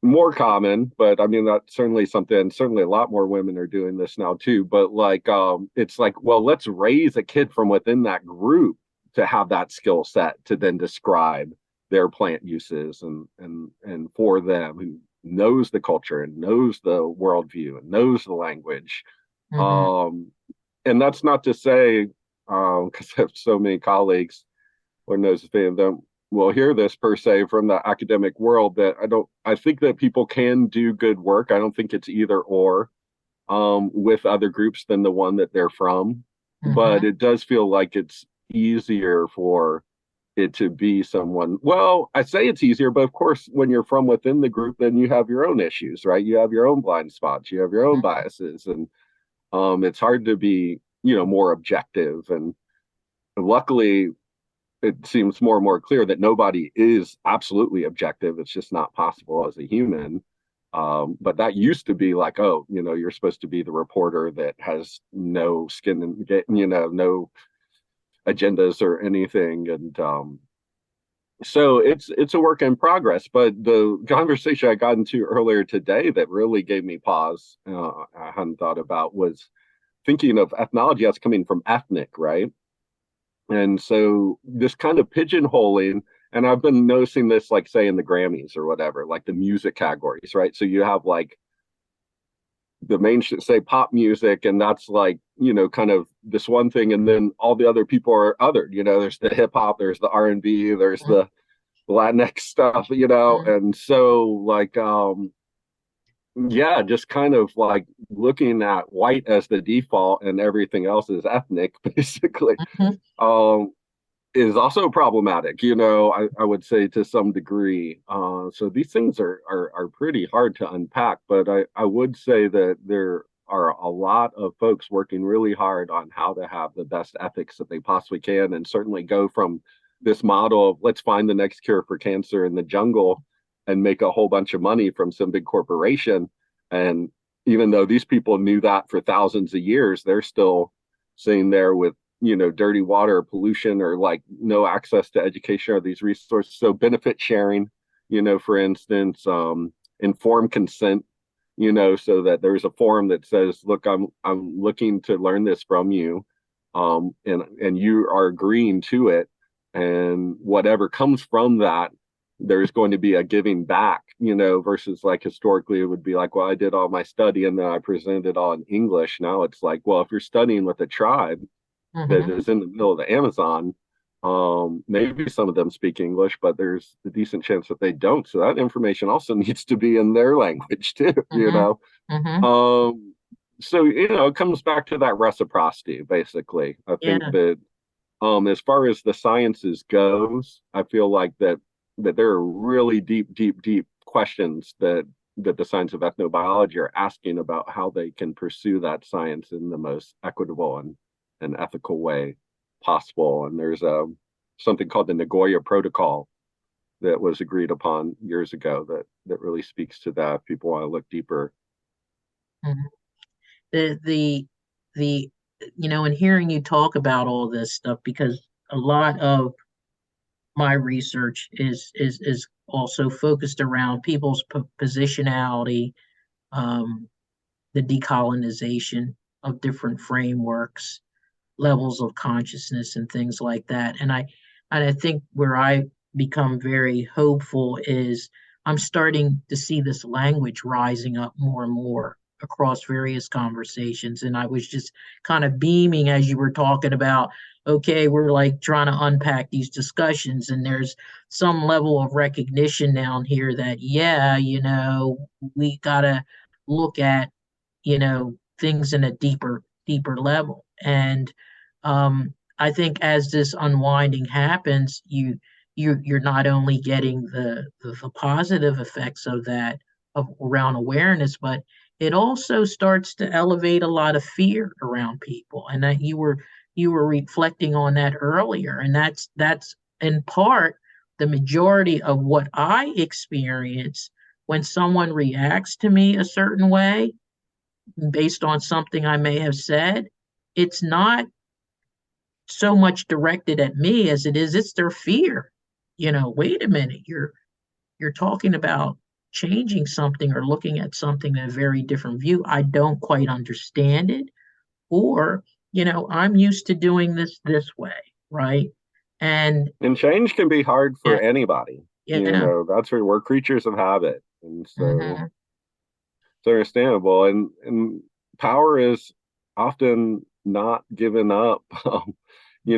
more common, but I mean that's certainly something, certainly a lot more women are doing this now too, but like it's like, well, let's raise a kid from within that group to have that skill set to then describe their plant uses and for them, who knows the culture and knows the worldview and knows the language. Mm-hmm. um and that's not to say, because I have so many colleagues, Lord knows if any of them will hear this per se from the academic world, that I think that people can do good work. I don't think it's either or, with other groups than the one that they're from. But Mm-hmm. it does feel like it's easier for it to be someone, well, I say it's easier, but of course, when you're from within the group, then you have your own issues, right? You have your own blind spots, you have your own biases, and it's hard to be, more objective. And luckily, it seems more and more clear that nobody is absolutely objective. It's just not possible as a human. But that used to be like, oh, you're supposed to be the reporter that has no skin and, no agendas or anything. And so it's a work in progress. But the conversation I got into earlier today that really gave me pause, I hadn't thought about, was thinking of ethnology as coming from ethnic, right? And so this kind of pigeonholing, and I've been noticing this, like, say, in the Grammys or whatever, like the music categories, right? So you have like the main, say, pop music, and that's like, kind of this one thing, and then all the other people are other, there's the hip hop, there's the R&B, there's the Latinx stuff, and so like, yeah, just kind of like looking at white as the default and everything else is ethnic, basically, is also problematic, I would say, to some degree. So these things are pretty hard to unpack, but I would say that there are a lot of folks working really hard on how to have the best ethics that they possibly can, and certainly go from this model of let's find the next cure for cancer in the jungle and make a whole bunch of money from some big corporation. And even though these people knew that for thousands of years, they're still sitting there with, dirty water, pollution, or like no access to education or these resources. So benefit sharing, for instance, informed consent, so that there's a form that says, look, I'm looking to learn this from you, and you are agreeing to it, and whatever comes from that, there's going to be a giving back, versus like historically it would be like, well, I did all my study and then I presented it all in English. Now it's like, well, if you're studying with a tribe that is in the middle of the Amazon, maybe some of them speak English, but there's a decent chance that they don't. So that information also needs to be in their language too, So, it comes back to that reciprocity, basically. I think that as far as the sciences goes, I feel like that there are really deep questions that the science of ethnobiology are asking about how they can pursue that science in the most equitable and ethical way possible. And there's something called the Nagoya Protocol that was agreed upon years ago that really speaks to that if people want to look deeper. The in hearing you talk about all this stuff, because a lot of my research is also focused around people's positionality, the decolonization of different frameworks, levels of consciousness, and things like that. And I think where I become very hopeful is I'm starting to see this language rising up more and more across various conversations. And I was just kind of beaming as you were talking about, okay, we're like trying to unpack these discussions, and there's some level of recognition down here that, we got to look at, things in a deeper level. And I think as this unwinding happens, you're not only getting the positive effects of that, around awareness, but it also starts to elevate a lot of fear around people. And that you were reflecting on that earlier, and that's in part the majority of what I experience when someone reacts to me a certain way based on something I may have said. It's not so much directed at me as it's their fear. Wait a minute, you're talking about changing something or looking at something in a very different view. I don't quite understand it, or I'm used to doing this way, right? And change can be hard for anybody. That's where we're creatures of habit, and so it's understandable. And power is often not given up,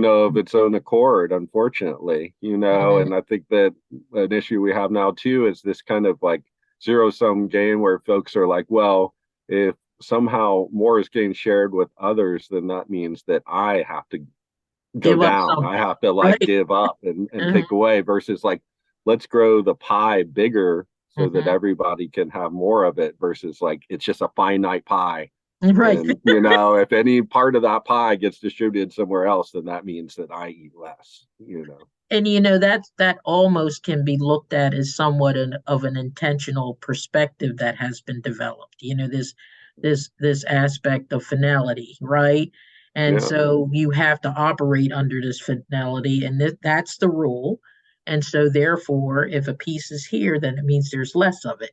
of its own accord, unfortunately. And I think that an issue we have now too is this kind of like zero-sum game where folks are like, well, if somehow more is getting shared with others, then that means that I have to go Give up down. I something, have to like right? give up and Mhm, take away versus like, let's grow the pie bigger so that mhm. everybody can have more of it versus like, it's just a finite pie. Right. And, if any part of that pie gets distributed somewhere else, then that means that I eat less. And that almost can be looked at as somewhat of an intentional perspective that has been developed. This aspect of finality, right? And Yeah. so you have to operate under this finality, and that's the rule. And so therefore, if a piece is here, then it means there's less of it.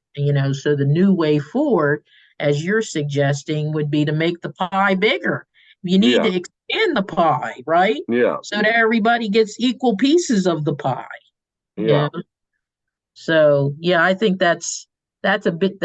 So the new way forward, as you're suggesting, would be to make the pie bigger. You need to Yeah. expand the pie, right? Yeah. So that everybody gets equal pieces of the pie. Yeah. Yeah. So yeah, I think that's a big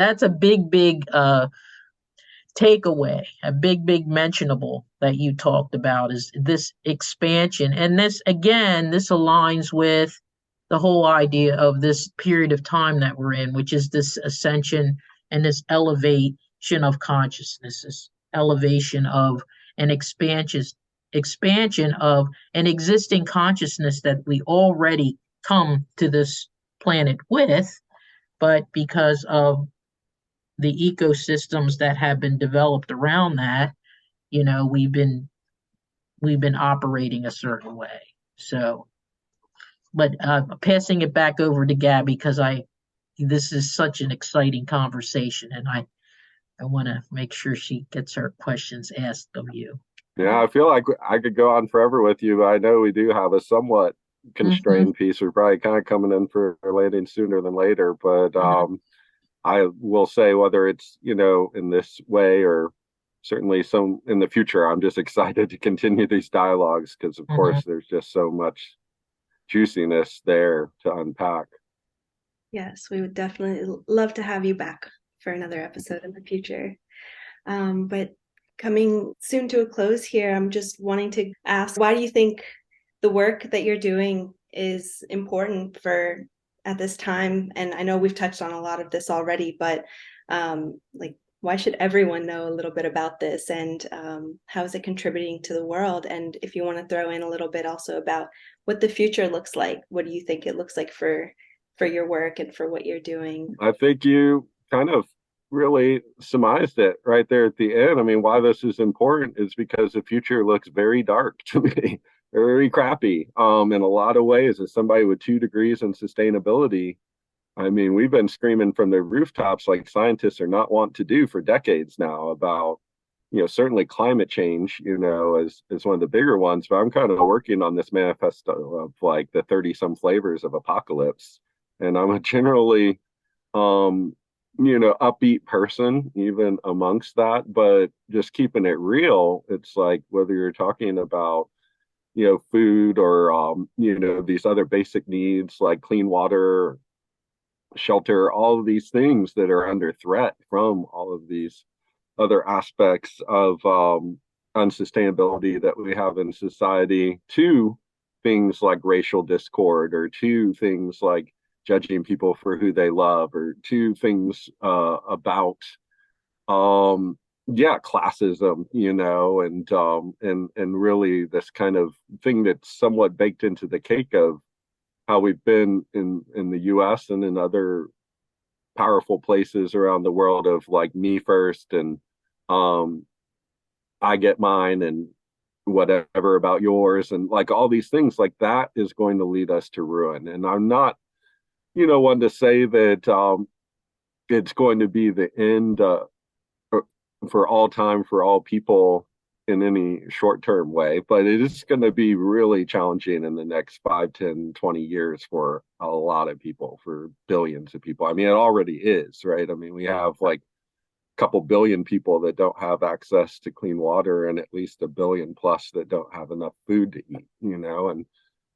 takeaway, a big mentionable that you talked about is this expansion. And this aligns with the whole idea of this period of time that we're in, which is this ascension and this elevation of consciousness, this elevation of an expansion of an existing consciousness that we already come to this planet with, but because of the ecosystems that have been developed around that, we've been operating a certain way. So, but passing it back over to Gabby because I this is such an exciting conversation, and I want to make sure she gets her questions asked of you. Yeah. I feel like I could go on forever with you, but I know we do have a somewhat Hmm. constrained piece. We're probably kind of coming in for landing sooner than later, but I will say whether it's, in this way or certainly some in the future, I'm just excited to continue these dialogues because, of Hmm. course, there's just so much juiciness there to unpack. Yes, we would definitely love to have you back for another episode in the future. But coming soon to a close here, I'm just wanting to ask, why do you think the work that you're doing is important for at this time? And I know we've touched on a lot of this already, but like, why should everyone know a little bit about this, and how is it contributing to the world? And if you want to throw in a little bit also about what the future looks like, what do you think it looks like for your work and for what you're doing? I think you kind of really surmised it right there at the end. I mean, why this is important is because the future looks very dark to me, very crappy in a lot of ways. As somebody with 2 degrees in sustainability, I mean, we've been screaming from the rooftops like scientists are not want to do for decades now about, certainly climate change, as one of the bigger ones. But I'm kind of working on this manifesto of like the 30 some flavors of apocalypse. And I'm a generally, um, upbeat person, even amongst that. But just keeping it real, it's like whether you're talking about, food or, these other basic needs like clean water, shelter, all of these things that are under threat from all of these other aspects of unsustainability that we have in society, to things like racial discord, or to things like judging people for who they love, or to things about yeah, classism, and really this kind of thing that's somewhat baked into the cake of how we've been in the US and in other powerful places around the world of like me first, and um I get mine, and whatever about yours, and like all these things like that is going to lead us to ruin. And I'm not, one to say that it's going to be the end for all time for all people in any short-term way, but it is going to be really challenging in the next 5, 10, 20 years for a lot of people, for billions of people. I mean, it already is, right? I mean, we have like a couple billion people that don't have access to clean water, and at least a billion plus that don't have enough food to eat, and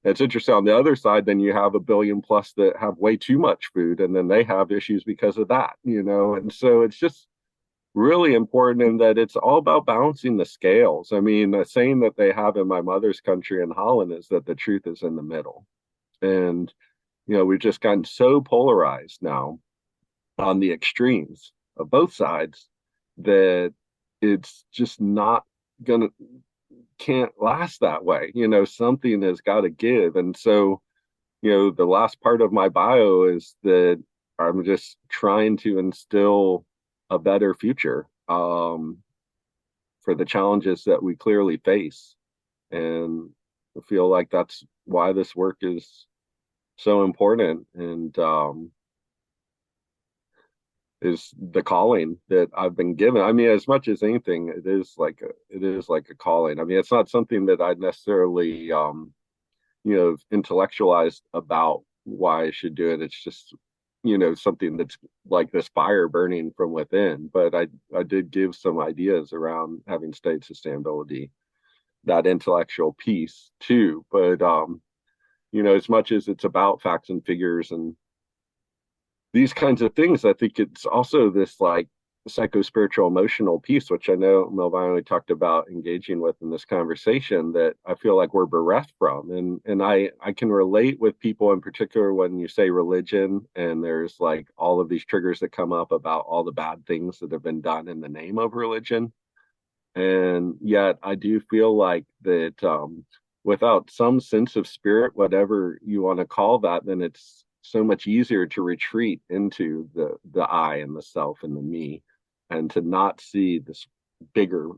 it's interesting. On the other side, then you have a billion plus that have way too much food, and then they have issues because of that, and so it's just really important in that it's all about balancing the scales. I mean, a saying that they have in my mother's country in Holland is that the truth is in the middle. And, we've just gotten so polarized now on the extremes of both sides that it's just not going to, can't last that way. Something has got to give. And so, the last part of my bio is that I'm just trying to instill a better future for the challenges that we clearly face. And I feel like that's why this work is so important, and is the calling that I've been given. I mean, as much as anything, it is like a calling. I mean, it's not something that I necessarily intellectualized about why I should do it. It's just something that's like this fire burning from within. But I did give some ideas around having state sustainability, that intellectual piece too. But as much as it's about facts and figures and these kinds of things, I think it's also this like psycho-spiritual emotional piece, which I know Melvin talked about engaging with in this conversation, that I feel like we're bereft from. And I can relate with people, in particular when you say religion and there's like all of these triggers that come up about all the bad things that have been done in the name of religion. And yet I do feel like that without some sense of spirit, whatever you want to call that, then it's so much easier to retreat into the I and the self and the me, and to not see this bigger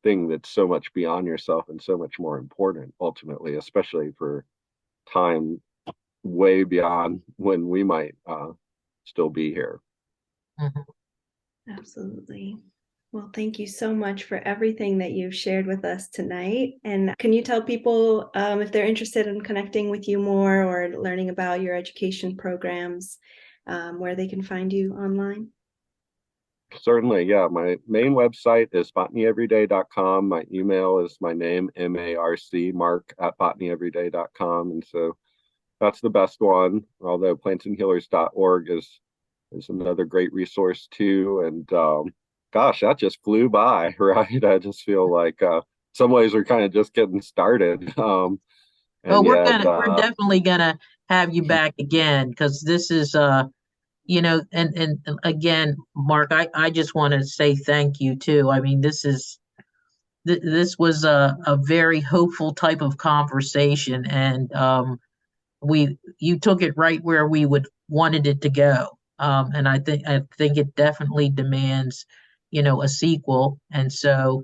thing that's so much beyond yourself and so much more important ultimately, especially for time way beyond when we might still be here. Mm-hmm. Absolutely. Well, thank you so much for everything that you've shared with us tonight. And can you tell people if they're interested in connecting with you more or learning about your education programs, where they can find you online? Certainly, yeah. My main website is botanyeveryday.com. My email is my name, M-A-R-C, Mark at botanyeveryday.com. And so that's the best one, although plantsandhealers.org is another great resource too. And gosh, that just flew by, right? I just feel like some ways we're kind of just getting started. Well, we're definitely gonna have you back again, because this is and again, Mark, I just want to say thank you too. I mean, this was a very hopeful type of conversation, and you took it right where we wanted it to go. And I think it definitely demands, a sequel. And so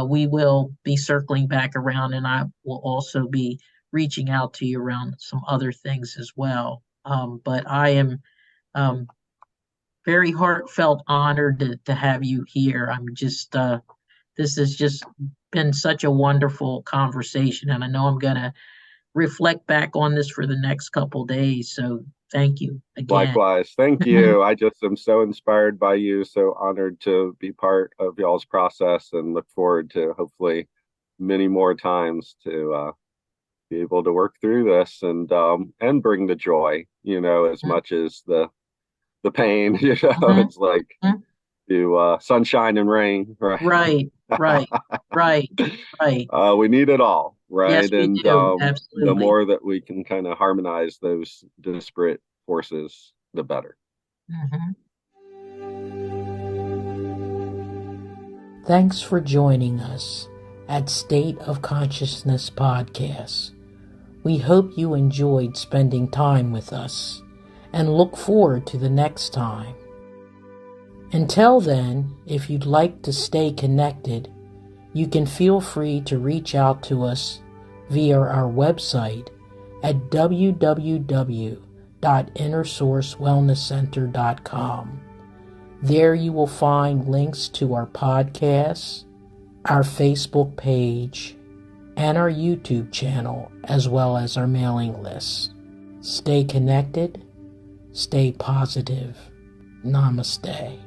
we will be circling back around, and I will also be reaching out to you around some other things as well. But I am very heartfelt honored to have you here. I'm just this has just been such a wonderful conversation, and I know I'm gonna reflect back on this for the next couple days. So thank you again. Likewise. Thank you. I just am so inspired by you, so honored to be part of y'all's process, and look forward to hopefully many more times to be able to work through this and bring the joy, as much as the pain, it's like sunshine and rain, right? Right. We need it all, right? Yes, we do. Absolutely. The more that we can kind of harmonize those disparate forces, the better. Thanks for joining us at State of Consciousness Podcast. We hope you enjoyed spending time with us and look forward to the next time. Until then, if you'd like to stay connected, you can feel free to reach out to us via our website at www.innersourcewellnesscenter.com. There you will find links to our podcasts, our Facebook page, and our YouTube channel, as well as our mailing list. Stay connected, stay positive. Namaste.